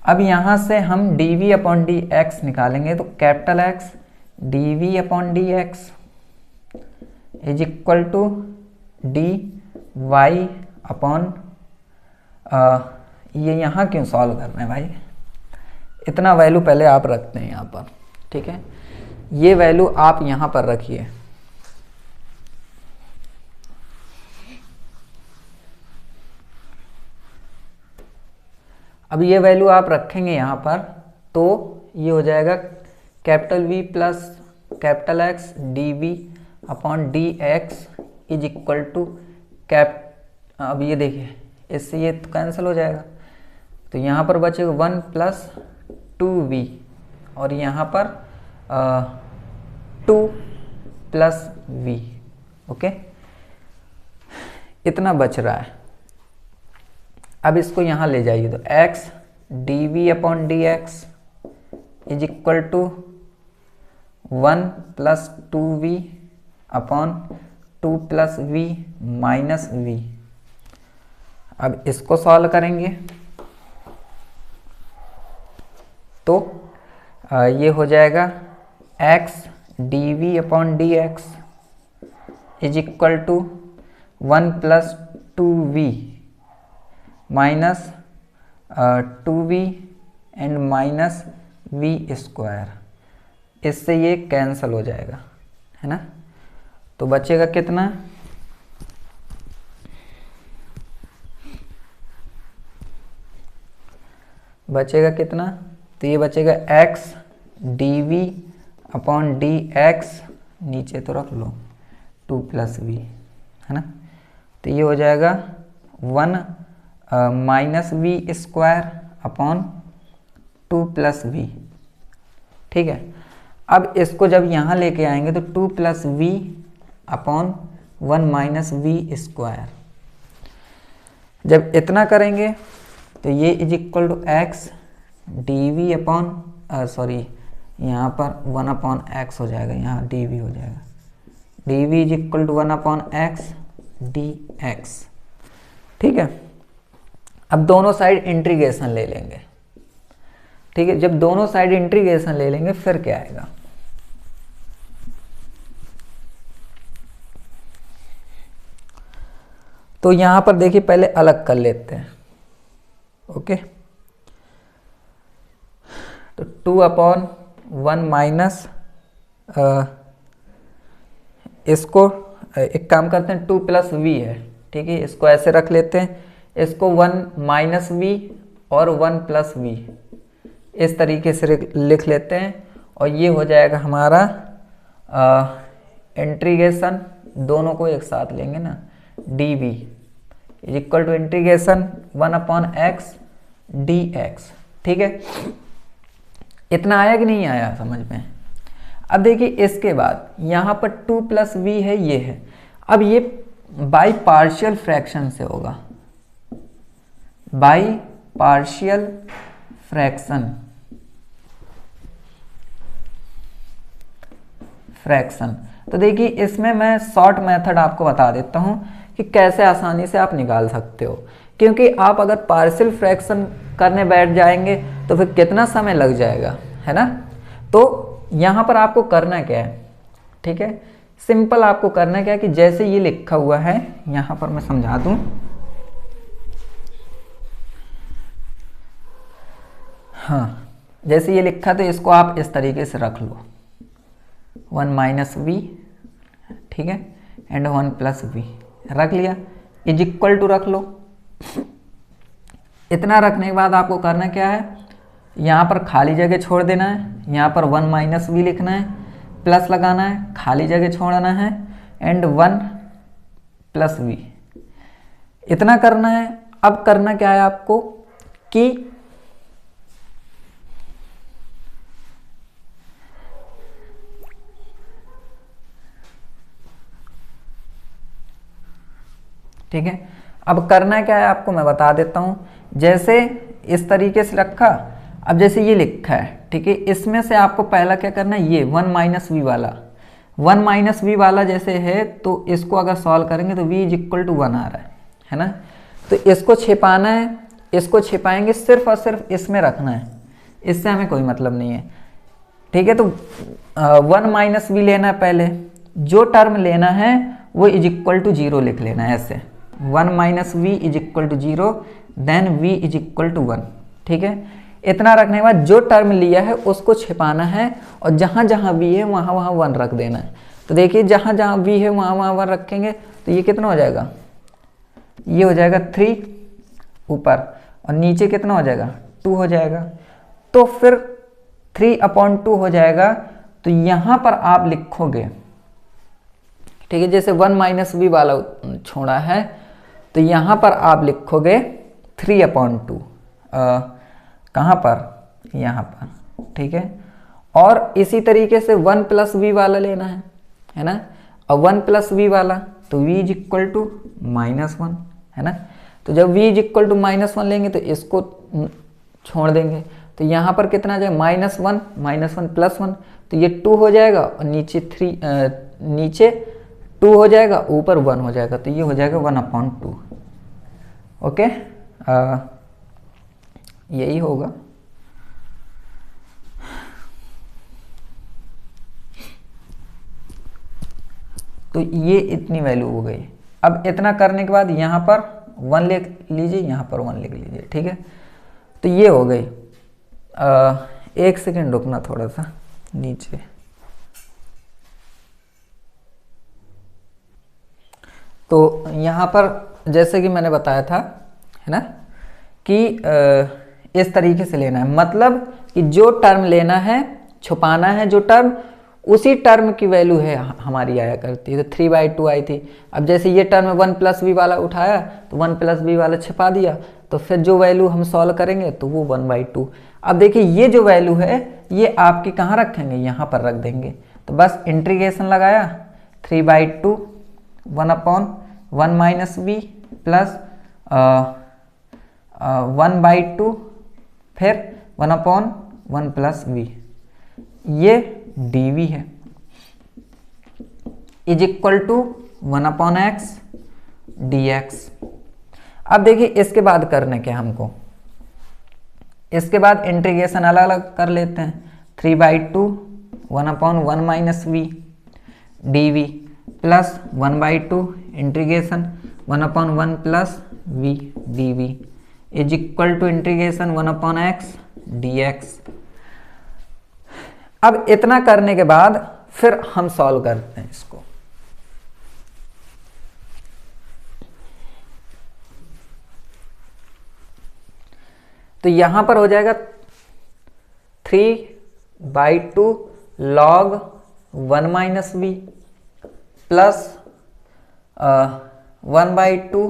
अब यहाँ से हम D V upon D X निकालेंगे, तो capital X D V upon D x is equal to D Y upon, ये यहाँ क्यों सॉल्व कर रहे हैं भाई, इतना वैल्यू पहले आप रखते हैं यहाँ पर, ठीक है। ये वैल्यू आप यहाँ पर रखिए, अब ये वैल्यू आप रखेंगे यहाँ पर, तो ये हो जाएगा capital V plus capital X D V upon D x is equal to अब ये देखिए इससे ये तो कैंसिल हो जाएगा, तो यहाँ पर बचेगा 1 प्लस 2v और यहाँ पर 2 प्लस v, ओके। इतना बच रहा है। अब इसको यहाँ ले जाइए, तो x D V upon D x is equal to 1 plus 2v upon 2 plus v minus v। अब इसको सॉल्व करेंगे तो ये हो जाएगा x D V upon D x is equal to 1 plus 2v minus 2v and minus v square, इससे ये कैंसिल हो जाएगा, है ना। तो बचेगा कितना, बचेगा कितना, तो ये बचेगा x D V upon D X, नीचे तो रख लो 2 प्लस वी, है ना। तो ये हो जाएगा 1 minus V square upon 2 plus V, ठीक है। अब इसको जब यहाँ लेके आएंगे तो 2 plus V upon 1 minus V square, जब इतना करेंगे तो ये is equal to X D V upon sorry यहाँ पर 1 अपॉन एक्स हो जाएगा, यहाँ डी वी हो जाएगा, d v is equal to 1 upon x d x, ठीक है। अब दोनों साइड इंटीग्रेशन ले लेंगे, ठीक है। जब दोनों साइड इंटीग्रेशन ले लेंगे फिर क्या आएगा, तो यहां पर देखिए पहले अलग कर लेते हैं, ओके। तो 2 अपॉन 1 माइनस, इसको एक काम करते हैं 2 प्लस वी है, ठीक है, इसको ऐसे रख लेते हैं, इसको 1 माइनस वी और 1 प्लस वी इस तरीके से लिख लेते हैं, और ये हो जाएगा हमारा इंटीग्रेशन, दोनों को एक साथ लेंगे ना, d v is equal to integration 1 upon x d x, ठीक है। इतना आया कि नहीं आया समझ में। अब देखिए इसके बाद यहाँ पर 2 प्लस वी है, ये है, अब ये बाई पार्शियल फ्रैक्शन से होगा, बाई पार्शियल फ्रैक्शन, तो देखिए इसमें मैं शॉर्ट मेथड आपको बता देता हूं कि कैसे आसानी से आप निकाल सकते हो। क्योंकि आप अगर पार्शियल फ्रैक्शन करने बैठ जाएंगे तो फिर कितना समय लग जाएगा, है ना। तो यहाँ पर आपको करना क्या है, ठीक है, सिंपल आपको करना क्या है कि जैसे ये लिखा हुआ है, यहाँ पर मैं समझा दूँ। हाँ, जैसे ये लिखा तो इसको आप इस तरीके से रख लो, 1 माइनस वी, ठीक है, एंड 1 प्लस वी रख लिया, इज इक्वल टू रख लो। इतना रखने के बाद आपको करना क्या है, यहाँ पर खाली जगह छोड़ देना है, यहाँ पर 1 माइनस वी लिखना है, प्लस लगाना है, खाली जगह छोड़ना है, एंड 1 प्लस वी, इतना करना है। अब करना क्या है आपको कि ठीक है, अब करना क्या है आपको मैं बता देता हूँ। जैसे इस तरीके से रखा, अब जैसे ये लिखा है, ठीक है, इसमें से आपको पहला क्या करना है, ये 1 माइनस वी वाला, 1 माइनस वी वाला जैसे है तो इसको अगर सॉल्व करेंगे तो v इज इक्वल टू 1 आ रहा है ना। तो इसको छिपाना है, इसको छिपाएंगे, सिर्फ और सिर्फ इसमें रखना है, इससे हमें कोई मतलब नहीं है, ठीक है। तो 1 माइनस वी लेना है, पहले जो टर्म लेना है वो इज इक्वल टू 0 लिख लेना है, ऐसे 1 minus v is equal to 0, then v is equal to 1, ठीक है। इतना रखने के बाद जो टर्म लिया है उसको छिपाना है, और जहाँ जहाँ v है वहाँ वहाँ 1 रख देना है। तो देखिए जहाँ जहाँ v है वहाँ वहाँ 1 रखेंगे तो ये कितना हो जाएगा, ये हो जाएगा 3 ऊपर, और नीचे कितना हो जाएगा 2 हो जाएगा। तो फिर 3/2 हो जाएगा। तो यहाँ पर आप लिखोगे, ठीक है, जैसे 1 माइनस वी वाला छोड़ा है तो यहाँ पर आप लिखोगे 3/2, कहाँ पर, यहाँ पर, ठीक है। और इसी तरीके से 1 प्लस वी वाला लेना है ना, और 1 प्लस वी वाला तो v इज इक्वल टू -1, है ना। तो जब v इज इक्वल टू -1 लेंगे तो इसको छोड़ देंगे, तो यहाँ पर कितना आ जाएगा, -1 प्लस 1, तो ये 2 हो जाएगा, और नीचे 2 हो जाएगा, ऊपर 1 हो जाएगा, तो ये हो जाएगा 1/2। ओके, यही होगा। तो ये इतनी वैल्यू हो गई। अब इतना करने के बाद यहाँ पर 1 लिख लीजिए, यहाँ पर 1 लिख लीजिए, ठीक है। तो ये हो गई। एक सेकेंड रुकना थोड़ा सा नीचे। तो यहाँ पर जैसे कि मैंने बताया था, है ना, कि इस तरीके से लेना है, मतलब कि जो टर्म लेना है, छुपाना है जो टर्म, उसी टर्म की वैल्यू है हमारी आया करती है। तो 3/2 आई थी। अब जैसे ये टर्म 1 प्लस वी वाला उठाया तो 1 प्लस वी वाला छिपा दिया, तो फिर जो वैल्यू हम सॉल्व करेंगे तो वो 1/2। अब देखिए ये जो वैल्यू है ये आपकी कहाँ रखेंगे, यहाँ पर रख देंगे। तो बस इंटीग्रेशन लगाया, 3/2 1/1 माइनस वी प्लस 1/2 फिर 1/1 प्लस वी, ये dv है, is equal to 1/x dx। अब देखिए इसके बाद करने के हमको, इसके बाद इंटीग्रेशन अलग अलग कर लेते हैं। 3/2 1/1 minus v dv plus 1/2 integration 1/1 plus v dv is equal to integration 1/x dx। अब इतना करने के बाद फिर हम सॉल्व करते हैं इसको। तो यहां पर हो जाएगा 3/2 log 1 minus v plus 1/2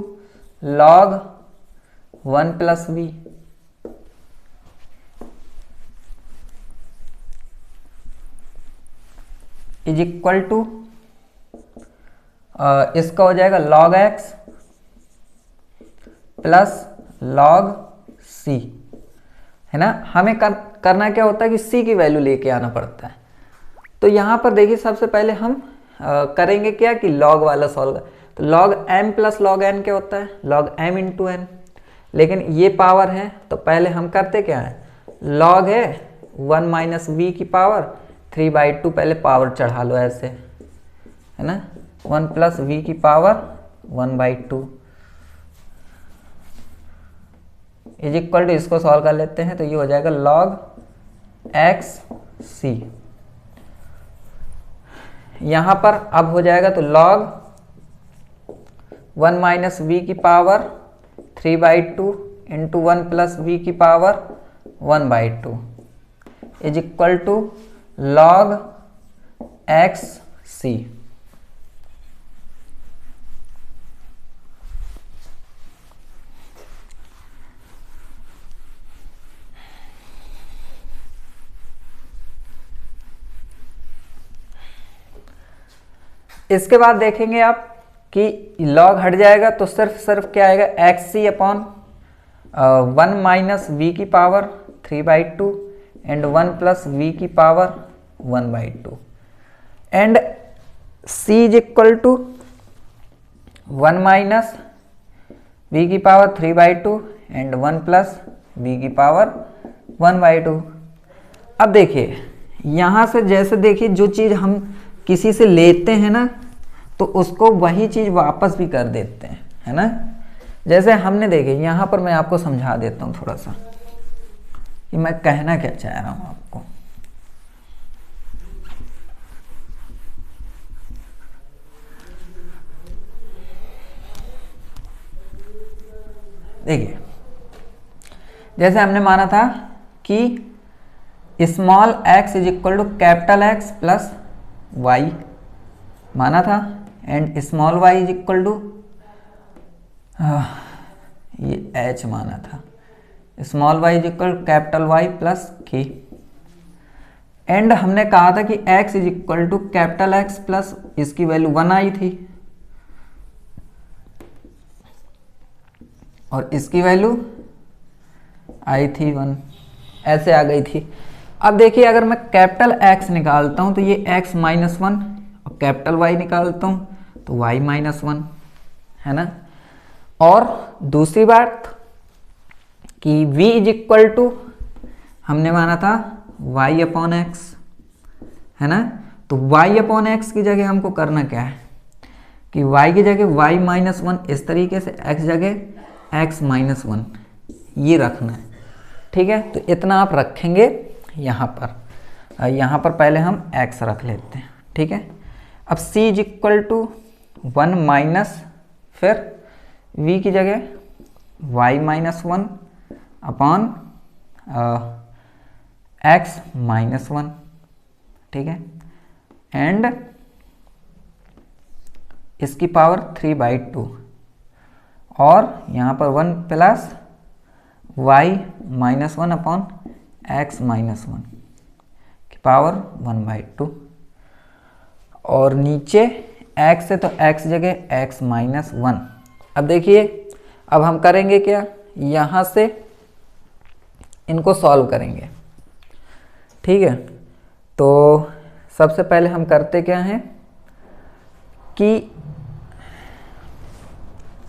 log 1 plus v is equal to, इसका हो जाएगा log x plus log c, है ना। हमें करना क्या होता है कि c की वैल्यू लेके आना पड़ता है। तो यहाँ पर देखिए सबसे पहले हम करेंगे क्या कि log वाला सॉल्व। तो log m plus log n क्या होता है, log m इंटू n। लेकिन ये पावर है तो पहले हम करते क्या है, लॉग है 1 माइनस वी की पावर 3/2, पहले पावर चढ़ा लो ऐसे, है ना, 1 प्लस वी की पावर 1/2 इज इक्वल टू, इसको सॉल्व कर लेते हैं तो ये हो जाएगा लॉग एक्स सी। यहां पर अब हो जाएगा तो लॉग 1 माइनस वी की पावर 3/2 इंटू 1 प्लस वी की power 1/2 is equal to log x c. इसके बाद देखेंगे आप कि लॉग हट जाएगा तो सिर्फ क्या आएगा, x c upon 1 minus v की पावर 3/2 एंड 1 प्लस वी की power 1/2 and c is equal to 1 minus v की पावर 3/2 एंड 1 प्लस वी की पावर 1/2। अब देखिए यहां से, जैसे देखिए जो चीज हम किसी से लेते हैं ना तो उसको वही चीज वापस भी कर देते हैं, है ना। जैसे हमने देखे यहां पर, मैं आपको समझा देता हूं थोड़ा सा कि मैं कहना क्या चाह रहा हूं आपको। देखिए जैसे हमने माना था कि small x is equal to capital X plus y माना था, and small y is equal to ये h माना था, small y is equal to capital Y plus k, and हमने कहा था कि x is equal to capital X plus इसकी वैल्यू 1 आई थी और इसकी वैल्यू आई थी 1, ऐसे आ गई थी। अब देखिए अगर मैं कैपिटल X निकालता हूं तो ये x माइनस 1 और कैपिटल Y निकालता हूं तो y माइनस 1, है ना। और दूसरी बात कि v इज इक्वल टू हमने माना था y अपॉन एक्स, है ना। तो y अपॉन एक्स की जगह हमको करना क्या है कि y की जगह y माइनस 1 इस तरीके से, x जगह x माइनस 1 ये रखना है, ठीक है। तो इतना आप रखेंगे यहाँ पर पहले हम x रख लेते हैं, ठीक है। अब c is equal to 1 minus फिर v की जगह y minus 1 upon x minus 1, ठीक है, एंड इसकी पावर 3/2 और यहाँ पर 1 plus y minus 1 upon x minus 1 की पावर 1/2 और नीचे x है तो x जगह x माइनस 1। अब देखिए अब हम करेंगे क्या, यहाँ से इनको सॉल्व करेंगे, ठीक है। तो सबसे पहले हम करते क्या हैं कि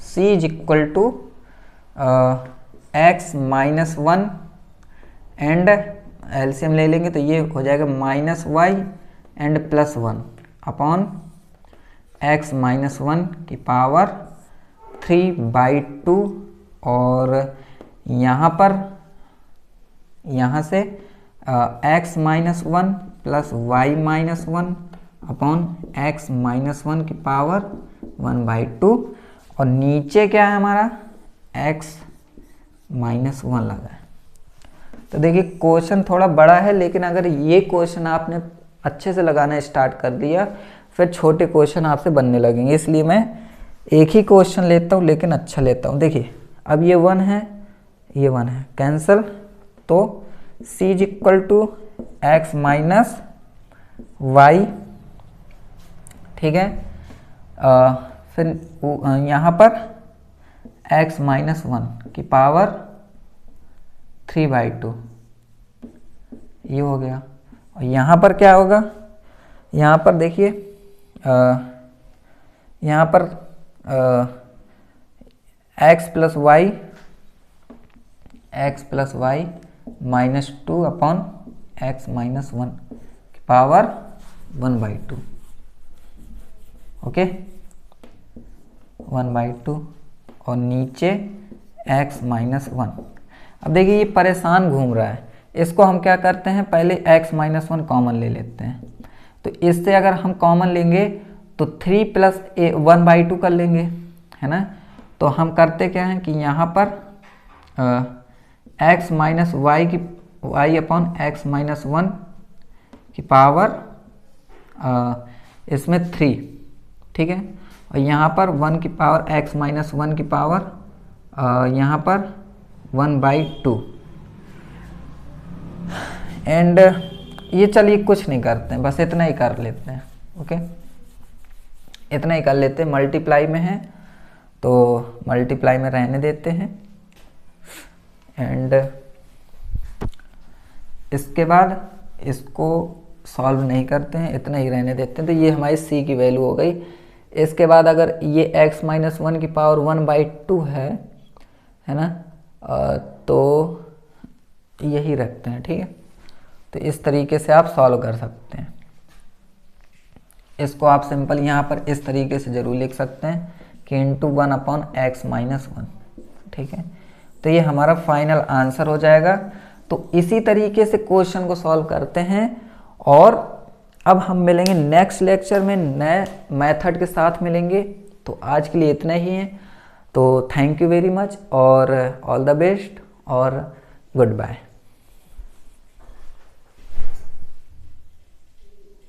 c is equal to x minus 1 and LCM ले लेंगे तो ये हो जाएगा minus y and plus 1 upon x minus 1 की पावर 3/2 और यहाँ से x minus 1 plus y minus 1 upon x minus 1 की पावर 1/2 और नीचे क्या है हमारा x माइनस 1 लगा है। तो देखिए क्वेश्चन थोड़ा बड़ा है, लेकिन अगर ये क्वेश्चन आपने अच्छे से लगाना स्टार्ट कर दिया फिर छोटे क्वेश्चन आपसे बनने लगेंगे, इसलिए मैं एक ही क्वेश्चन लेता हूँ लेकिन अच्छा लेता हूँ। देखिए अब ये 1 है, ये 1 है, कैंसिल, तो c is equal to x minus y, ठीक है। फिर यहाँ पर x माइनस 1 की पावर 3/2 ये हो गया। और यहाँ पर क्या होगा, यहाँ पर देखिए यहाँ पर x plus Y x plus y minus 2 upon x minus 1 की पावर 1/2। ओके, 1/2 और नीचे x माइनस 1। अब देखिए ये परेशान घूम रहा है, इसको हम क्या करते हैं, पहले x माइनस 1 कॉमन ले लेते हैं। तो इससे अगर हम कॉमन लेंगे तो 3 प्लस 1/2 कर लेंगे, है ना। तो हम करते क्या हैं कि यहाँ पर x माइनस वाई की y अपॉन एक्स माइनस 1 की पावर इसमें 3, ठीक है। और यहाँ पर 1 की पावर x माइनस 1 की पावर यहाँ पर 1/2। एंड ये चलिए कुछ नहीं करते हैं, बस इतना ही कर लेते हैं। ओके, इतना ही कर लेते हैं, मल्टीप्लाई में है तो मल्टीप्लाई में रहने देते हैं। एंड इसके बाद इसको सॉल्व नहीं करते हैं, इतना ही रहने देते हैं। तो ये हमारी c की वैल्यू हो गई। इसके बाद अगर ये x माइनस 1 की पावर 1/2 है ना, तो यही रखते हैं, ठीक है। तो इस तरीके से आप सॉल्व कर सकते हैं। इसको आप सिंपल यहाँ पर इस तरीके से जरूर लिख सकते हैं कि इंटू 1 अपॉन एक्स माइनस 1, ठीक है। तो ये हमारा फाइनल आंसर हो जाएगा। तो इसी तरीके से क्वेश्चन को सॉल्व करते हैं। और अब हम मिलेंगे नेक्स्ट लेक्चर में, नए मेथड के साथ मिलेंगे। तो आज के लिए इतना ही है। तो थैंक यू वेरी मच और ऑल द बेस्ट और गुड बाय।